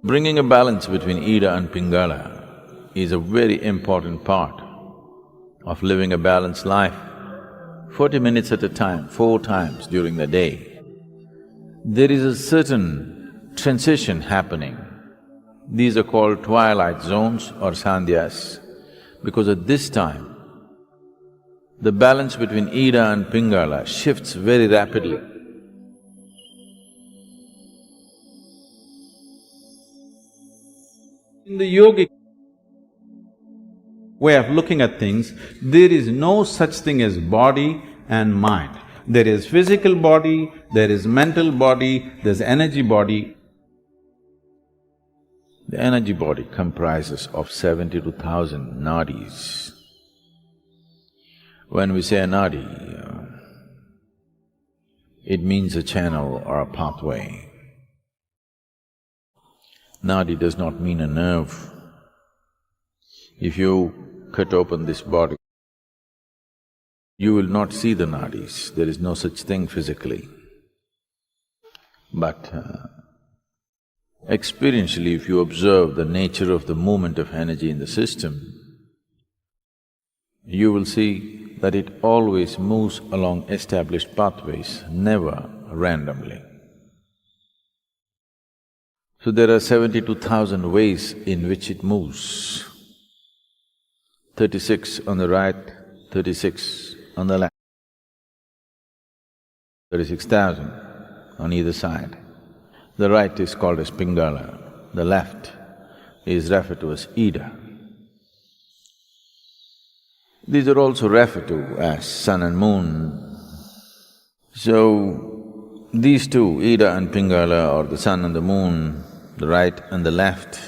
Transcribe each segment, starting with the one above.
Bringing a balance between Ida and Pingala is a very important part of living a balanced life. 40 minutes at a time, 4 times during the day, there is a certain transition happening. These are called twilight zones or sandhyas, because at this time, the balance between Ida and Pingala shifts very rapidly. In the yogic way of looking at things, there is no such thing as body and mind. There is physical body, there is mental body, there's energy body. The energy body comprises of 72,000 nadis. When we say a nadi, it means a channel or a pathway. Nadi does not mean a nerve. If you cut open this body, you will not see the nadis, there is no such thing physically. But experientially, if you observe the nature of the movement of energy in the system, you will see that it always moves along established pathways, never randomly. So there are 72,000 ways in which it moves. 36 on the right, 36 on the left, 36,000 on either side. The right is called as Pingala, the left is referred to as Ida. These are also referred to as sun and moon. So, these two, Ida and Pingala, or the sun and the moon, the right and the left,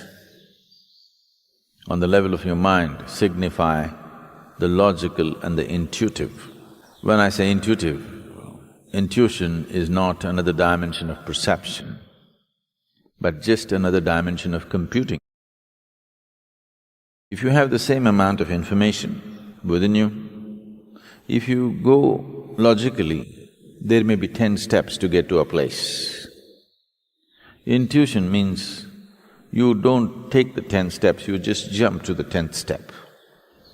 on the level of your mind signify the logical and the intuitive. When I say intuitive, intuition is not another dimension of perception, but just another dimension of computing. If you have the same amount of information within you, if you go logically, there may be 10 steps to get to a place. Intuition means you don't take the 10 steps, you just jump to the 10th step.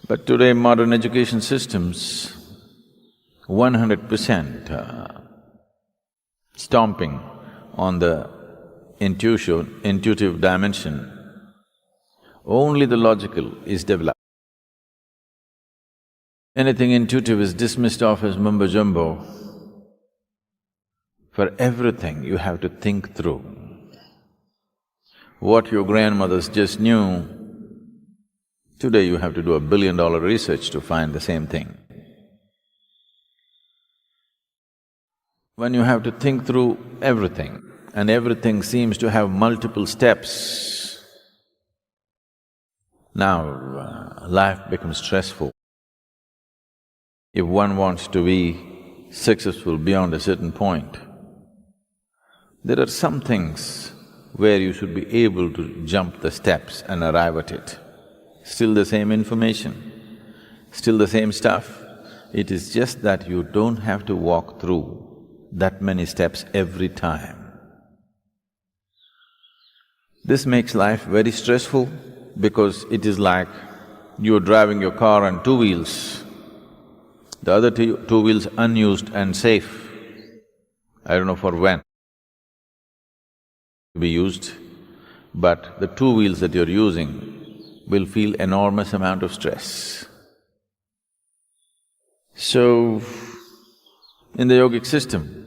But today modern education systems, 100% stomping on the intuitive dimension, only the logical is developed. Anything intuitive is dismissed off as mumbo-jumbo. For everything you have to think through. What your grandmothers just knew, today you have to do $1 billion research to find the same thing. When you have to think through everything, and everything seems to have multiple steps, now life becomes stressful. If one wants to be successful beyond a certain point, there are some things where you should be able to jump the steps and arrive at it. Still the same information, still the same stuff. It is just that you don't have to walk through that many steps every time. This makes life very stressful because it is like you're driving your car on 2 wheels, the other two wheels unused and safe. I don't know for when to be used, but the 2 wheels that you're using will feel enormous amount of stress. So, in the yogic system,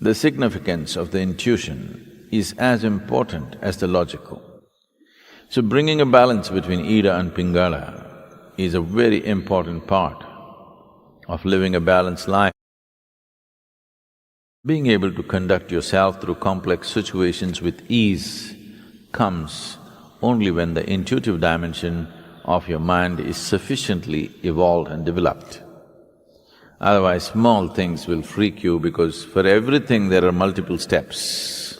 the significance of the intuition is as important as the logical. So bringing a balance between Ida and Pingala is a very important part of living a balanced life. Being able to conduct yourself through complex situations with ease comes only when the intuitive dimension of your mind is sufficiently evolved and developed. Otherwise, small things will freak you because for everything there are multiple steps.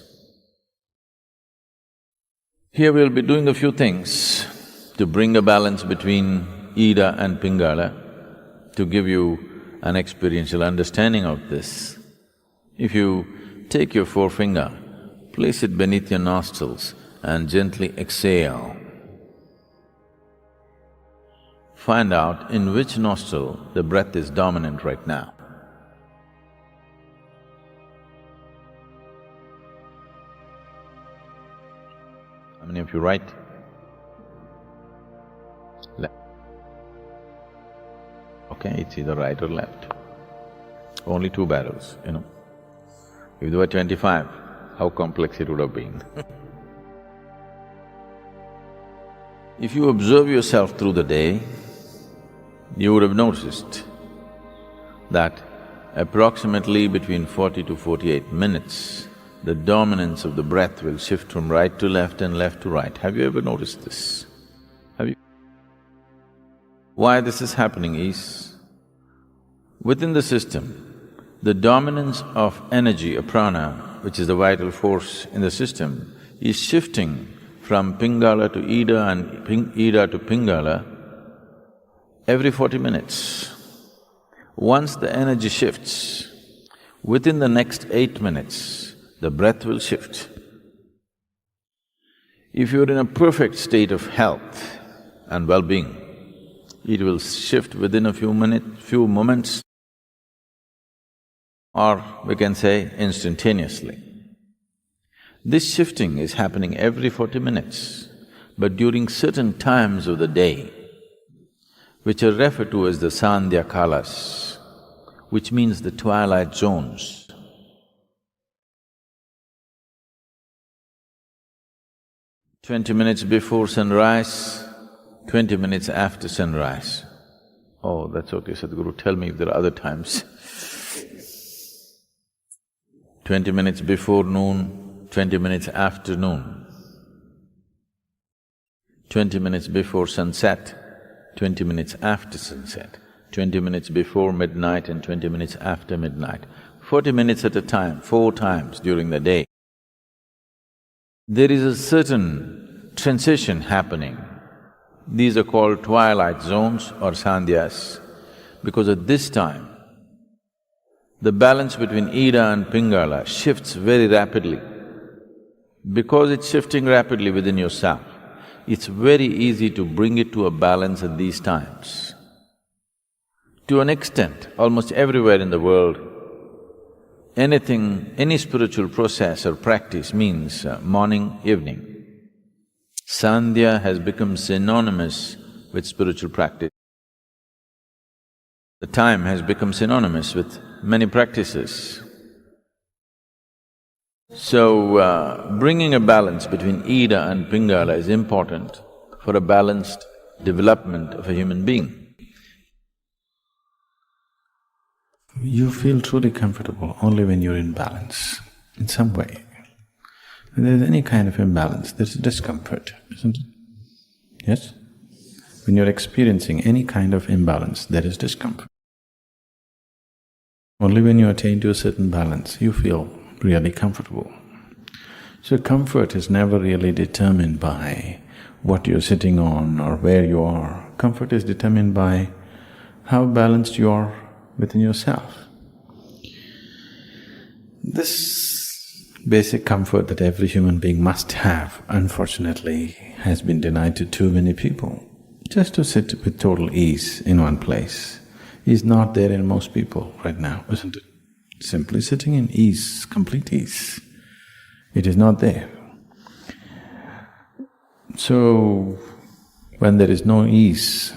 Here we'll be doing a few things to bring a balance between Ida and Pingala, to give you an experiential understanding of this. If you take your forefinger, Place it beneath your nostrils and gently exhale. Find out in which nostril the breath is dominant right now. How many of you right? Left. Okay, it's either right or left. Only two barrels, you know. If there were 25, how complex it would have been. If you observe yourself through the day, you would have noticed that approximately between 40 to 48 minutes, the dominance of the breath will shift from right to left and left to right. Have you ever noticed this? Have you? Why this is happening is, within the system, the dominance of energy, prana, which is the vital force in the system, is shifting from Pingala to Ida and Ida to Pingala every 40 minutes. Once the energy shifts, within the next 8 minutes, the breath will shift. If you're in a perfect state of health and well-being, it will shift within a few moments, or we can say instantaneously. This shifting is happening every 40 minutes, but during certain times of the day, which are referred to as the Sandhya Kalas, which means the twilight zones. 20 minutes before sunrise, 20 minutes after sunrise. Oh, that's okay, Sadhguru, tell me if there are other times. 20 minutes before noon, 20 minutes after noon, 20 minutes before sunset, 20 minutes after sunset, 20 minutes before midnight and 20 minutes after midnight, 40 minutes at a time, 4 times during the day. There is a certain transition happening. These are called twilight zones or sandhyas, because at this time, the balance between Ida and Pingala shifts very rapidly. Because it's shifting rapidly within yourself, it's very easy to bring it to a balance at these times. To an extent, almost everywhere in the world, any spiritual process or practice means morning, evening. Sandhya has become synonymous with spiritual practice. The time has become synonymous with many practices. So, bringing a balance between Ida and Pingala is important for a balanced development of a human being. You feel truly comfortable only when you're in balance, in some way. When there's any kind of imbalance, there's discomfort, isn't it? Yes? When you're experiencing any kind of imbalance, there is discomfort. Only when you attain to a certain balance, you feel really comfortable. So comfort is never really determined by what you're sitting on or where you are. Comfort is determined by how balanced you are within yourself. This basic comfort that every human being must have, unfortunately, has been denied to too many people. Just to sit with total ease in one place is not there in most people right now, isn't it? Simply sitting in ease, complete ease, it is not there. So, when there is no ease,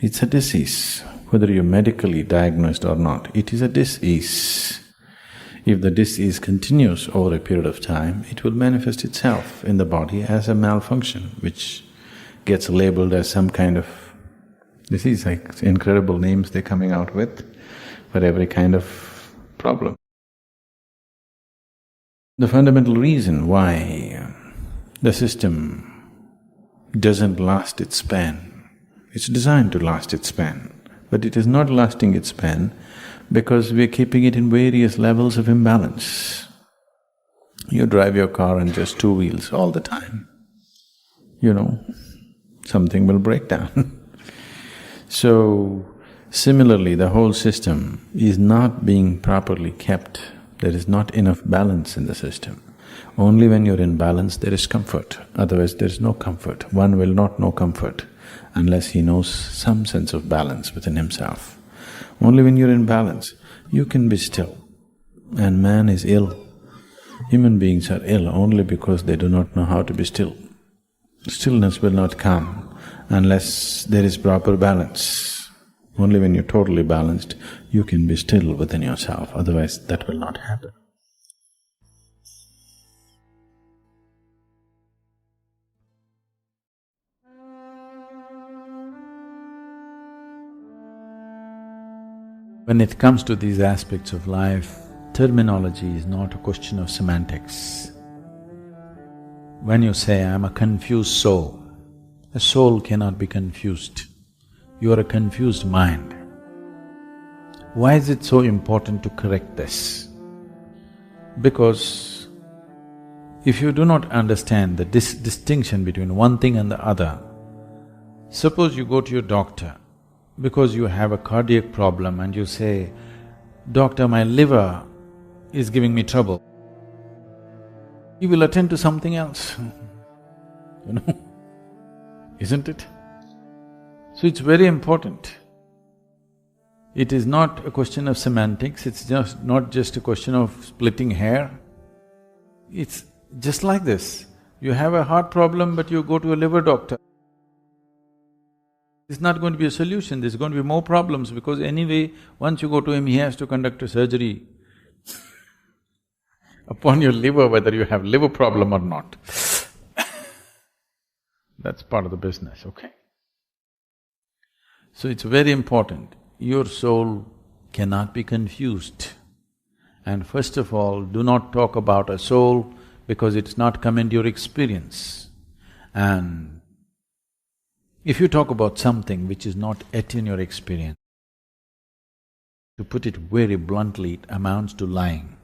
it's a disease. Whether you're medically diagnosed or not, it is a dis-ease. If the dis-ease continues over a period of time, it will manifest itself in the body as a malfunction, which gets labeled as some kind of disease, like incredible names they're coming out with for every kind of problem. The fundamental reason why the system doesn't last its span, it's designed to last its span, but it is not lasting its span because we're keeping it in various levels of imbalance. You drive your car on just 2 wheels all the time, something will break down. So, similarly, the whole system is not being properly kept. There is not enough balance in the system. Only when you're in balance there is comfort, otherwise there is no comfort. One will not know comfort unless he knows some sense of balance within himself. Only when you're in balance, you can be still. And man is ill. Human beings are ill only because they do not know how to be still. Stillness will not come unless there is proper balance. Only when you're totally balanced, you can be still within yourself, otherwise that will not happen. When it comes to these aspects of life, terminology is not a question of semantics. When you say, "I'm a confused soul," a soul cannot be confused. You are a confused mind. Why is it so important to correct this? Because if you do not understand the distinction between one thing and the other, suppose you go to your doctor because you have a cardiac problem and you say, "Doctor, my liver is giving me trouble." He will attend to something else, you know, isn't it? So it's very important. It is not a question of semantics, it's just not just a question of splitting hair. It's just like this. You have a heart problem but you go to a liver doctor. It's not going to be a solution, there's going to be more problems because anyway, once you go to him, he has to conduct a surgery upon your liver, whether you have liver problem or not. That's part of the business, okay? So it's very important, your soul cannot be confused. And first of all, do not talk about a soul because it's not come into your experience. And if you talk about something which is not yet in your experience, to put it very bluntly, it amounts to lying.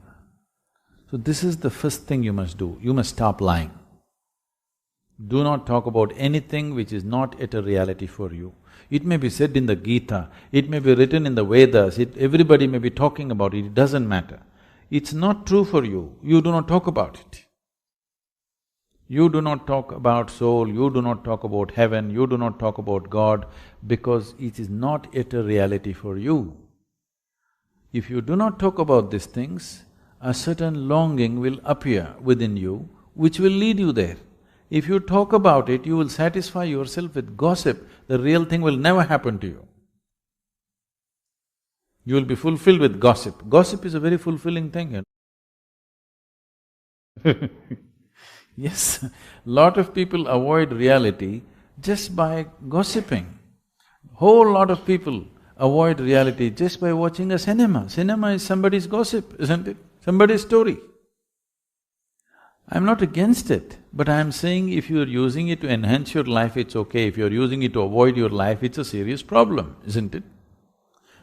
So this is the first thing you must do, you must stop lying. Do not talk about anything which is not yet a reality for you. It may be said in the Gita, it may be written in the Vedas, everybody may be talking about it doesn't matter. It's not true for you, you do not talk about it. You do not talk about soul, you do not talk about heaven, you do not talk about God because it is not yet a reality for you. If you do not talk about these things, a certain longing will appear within you which will lead you there. If you talk about it, you will satisfy yourself with gossip, the real thing will never happen to you. You will be fulfilled with gossip. Gossip is a very fulfilling thing, you know. Yes, lot of people avoid reality just by gossiping. Whole lot of people avoid reality just by watching a cinema. Cinema is somebody's gossip, isn't it? Somebody's story. I'm not against it, but I'm saying if you're using it to enhance your life, it's okay. If you're using it to avoid your life, it's a serious problem, isn't it?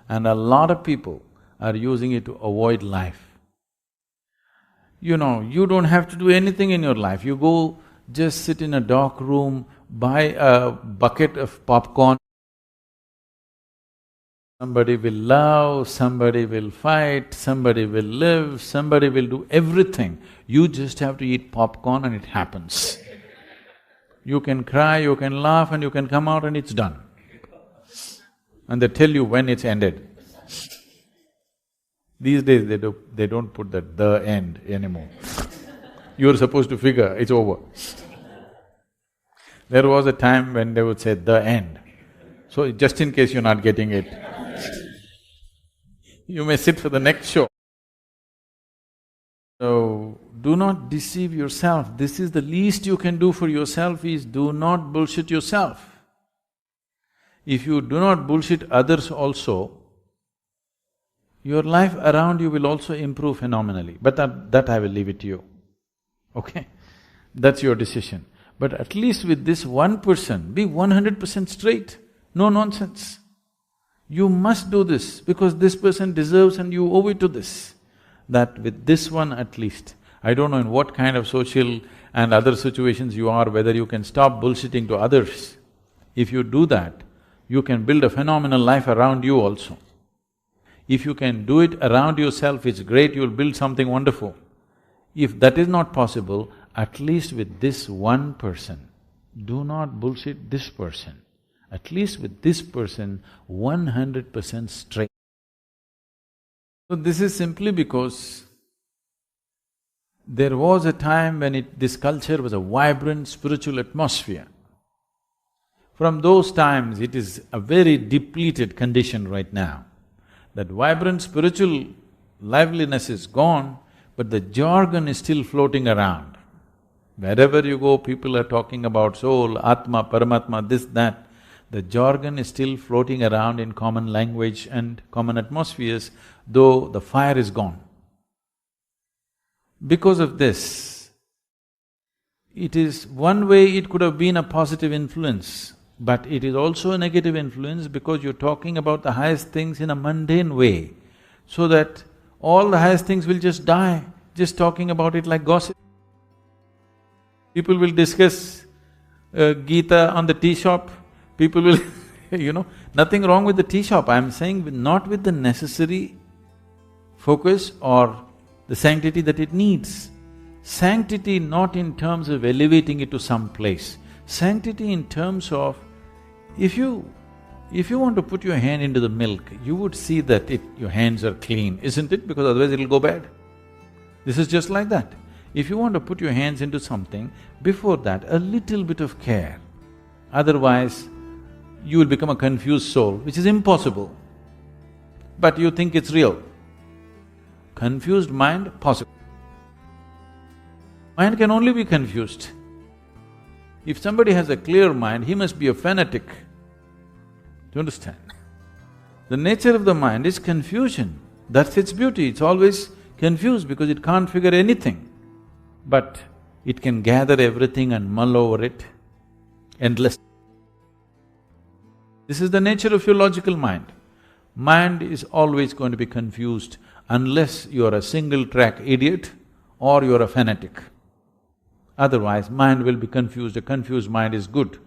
And a lot of people are using it to avoid life. You know, you don't have to do anything in your life. You go just sit in a dark room, buy a bucket of popcorn. Somebody will love, somebody will fight, somebody will live, somebody will do everything. You just have to eat popcorn and it happens. You can cry, you can laugh and you can come out and it's done. And they tell you when it's ended. These days they don't put that "the end" anymore. You're supposed to figure, it's over. There was a time when they would say "the end." So just in case you're not getting it, you may sit for the next show. So, do not deceive yourself. This is the least you can do for yourself is do not bullshit yourself. If you do not bullshit others also, your life around you will also improve phenomenally, but that I will leave it to you, okay? That's your decision. But at least with this 1%, be 100% straight, no nonsense. You must do this because this person deserves and you owe it to this. That with this one at least, I don't know in what kind of social and other situations you are, whether you can stop bullshitting to others. If you do that, you can build a phenomenal life around you also. If you can do it around yourself, it's great, you'll build something wonderful. If that is not possible, at least with this one person, do not bullshit this person. At least with this person, 100% straight. So this is simply because there was a time when this culture was a vibrant spiritual atmosphere. From those times, it is a very depleted condition right now. That vibrant spiritual liveliness is gone, but the jargon is still floating around. Wherever you go, people are talking about soul, Atma, Paramatma, this, that. The jargon is still floating around in common language and common atmospheres, though the fire is gone. Because of this, it is one way it could have been a positive influence, but it is also a negative influence because you're talking about the highest things in a mundane way, so that all the highest things will just die, just talking about it like gossip. People will discuss Gita on the tea shop, people will nothing wrong with the tea shop, I'm saying not with the necessary focus or the sanctity that it needs. Sanctity not in terms of elevating it to some place, sanctity in terms of if you want to put your hand into the milk, you would see that your hands are clean, isn't it? Because otherwise it'll go bad. This is just like that. If you want to put your hands into something, before that, a little bit of care. Otherwise, you will become a confused soul, which is impossible. But you think it's real. Confused mind, possible. Mind can only be confused. If somebody has a clear mind, he must be a fanatic. Do you understand? The nature of the mind is confusion. That's its beauty, it's always confused because it can't figure anything. But it can gather everything and mull over it endlessly. This is the nature of your logical mind. Mind is always going to be confused unless you're a single-track idiot or you're a fanatic. Otherwise, mind will be confused. A confused mind is good.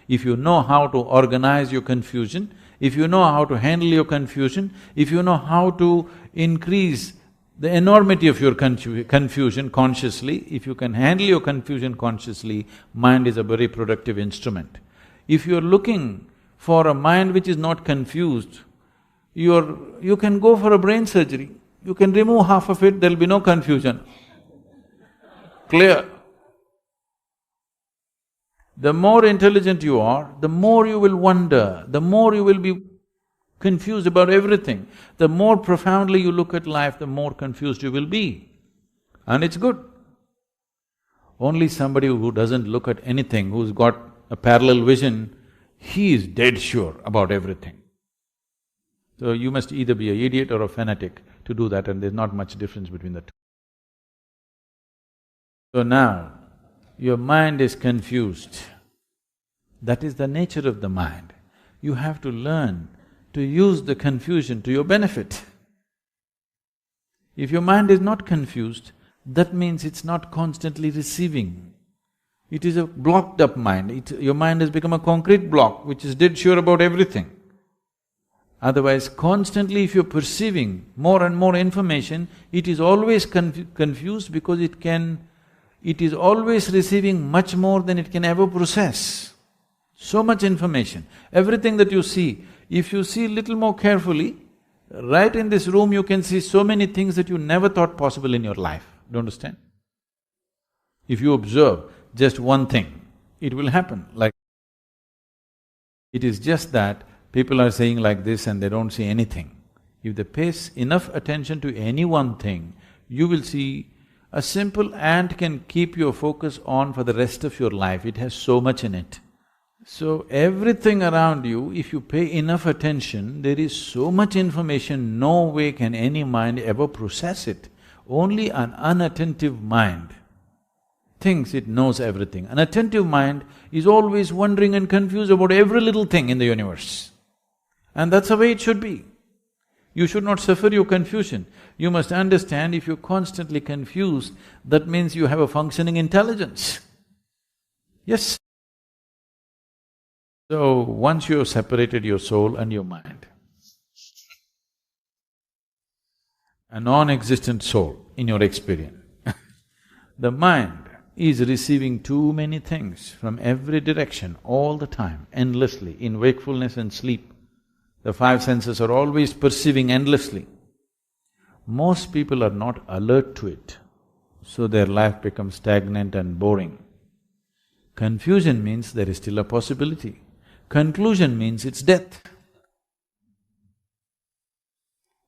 If you know how to organize your confusion, if you know how to handle your confusion, if you know how to increase the enormity of your confusion consciously, if you can handle your confusion consciously, mind is a very productive instrument. If you're looking for a mind which is not confused, you can go for a brain surgery. You can remove half of it, there'll be no confusion. Clear. The more intelligent you are, the more you will wonder, the more you will be confused about everything. The more profoundly you look at life, the more confused you will be. And it's good. Only somebody who doesn't look at anything, who's got a parallel vision, he is dead sure about everything. So you must either be an idiot or a fanatic to do that, and there's not much difference between the two. So now, your mind is confused. That is the nature of the mind. You have to learn to use the confusion to your benefit. If your mind is not confused, that means it's not constantly receiving. It is a blocked up mind. Your mind has become a concrete block which is dead sure about everything. Otherwise, constantly if you're perceiving more and more information, it is always confused because it is always receiving much more than it can ever process. So much information. Everything that you see, if you see little more carefully, right in this room you can see so many things that you never thought possible in your life. Do you understand? If you observe just one thing, it will happen like… It is just that people are saying like this and they don't see anything. If they pay enough attention to any one thing, you will see a simple ant can keep your focus on for the rest of your life, it has so much in it. So everything around you, if you pay enough attention, there is so much information, no way can any mind ever process it. Only an unattentive mind thinks it knows everything. An attentive mind is always wondering and confused about every little thing in the universe. And that's the way it should be. You should not suffer your confusion. You must understand if you're constantly confused, that means you have a functioning intelligence. Yes. So, once you have separated your soul and your mind, a non-existent soul in your experience The mind is receiving too many things from every direction all the time, endlessly, in wakefulness and sleep. The five senses are always perceiving endlessly. Most people are not alert to it, so their life becomes stagnant and boring. Confusion means there is still a possibility. Conclusion means it's death.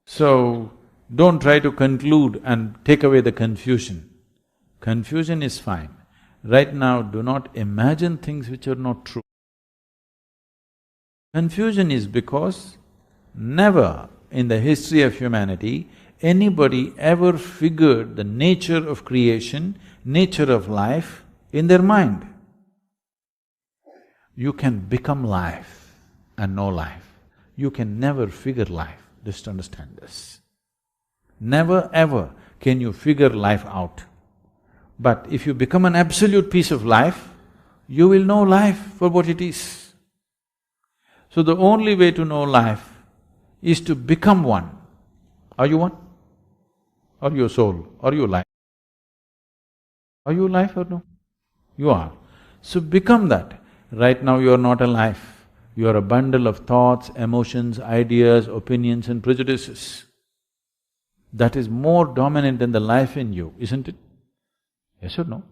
So, don't try to conclude and take away the confusion. Confusion is fine. Right now, do not imagine things which are not true. Confusion is because never in the history of humanity anybody ever figured the nature of creation, nature of life in their mind. You can become life and know life. You can never figure life, just understand this. Never ever can you figure life out. But if you become an absolute piece of life, you will know life for what it is. So the only way to know life is to become one. Are you one? Are you a soul? Are you life? Are you life or no? You are. So become that. Right now you are not a life. You are a bundle of thoughts, emotions, ideas, opinions and prejudices. That is more dominant than the life in you, isn't it? Yes or no?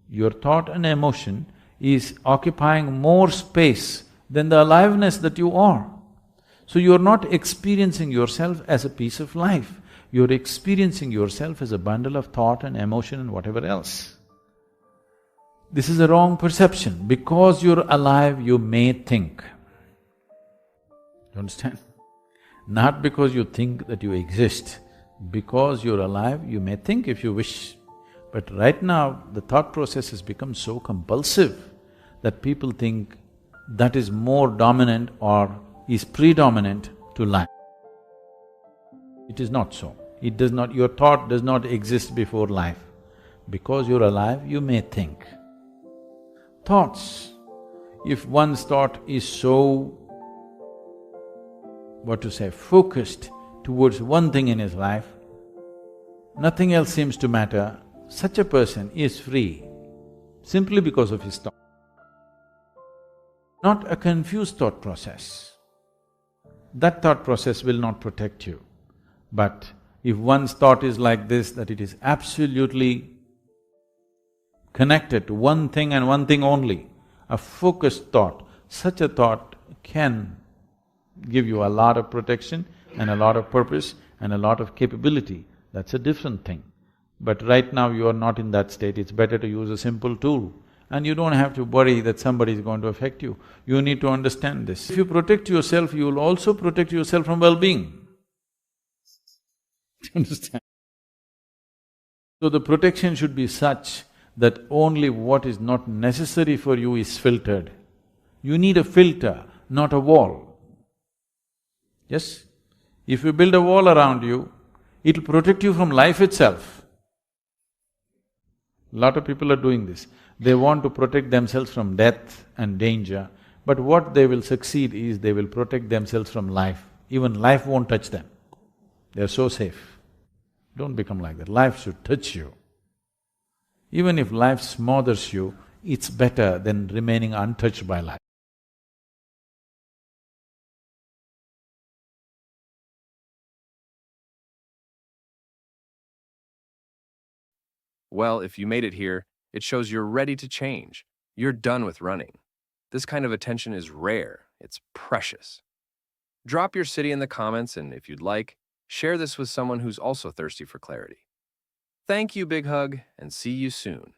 Your thought and emotion is occupying more space than the aliveness that you are. So you are not experiencing yourself as a piece of life, you are experiencing yourself as a bundle of thought and emotion and whatever else. This is a wrong perception. Because you're alive, you may think. You understand? Not because you think that you exist. Because you're alive, you may think if you wish. But right now, the thought process has become so compulsive that people think that is more dominant or is predominant to life. It is not so. It does not… your thought does not exist before life. Because you're alive, you may think. Thoughts, if one's thought is so, focused towards one thing in his life, nothing else seems to matter, such a person is free simply because of his thought. Not a confused thought process. That thought process will not protect you. But if one's thought is like this, that it is absolutely connected to one thing and one thing only, a focused thought, such a thought can give you a lot of protection and a lot of purpose and a lot of capability. That's a different thing. But right now you are not in that state, it's better to use a simple tool. And you don't have to worry that somebody is going to affect you. You need to understand this. If you protect yourself, you will also protect yourself from well-being. Understand? So the protection should be such that only what is not necessary for you is filtered. You need a filter, not a wall. Yes? If you build a wall around you, it'll protect you from life itself. Lot of people are doing this. They want to protect themselves from death and danger, but what they will succeed is they will protect themselves from life. Even life won't touch them. They're so safe. Don't become like that. Life should touch you. Even if life smothers you, it's better than remaining untouched by life. Well, if you made it here, it shows you're ready to change. You're done with running. This kind of attention is rare, it's precious. Drop your city in the comments, and if you'd like, share this with someone who's also thirsty for clarity. Thank you, Big Hug, and see you soon.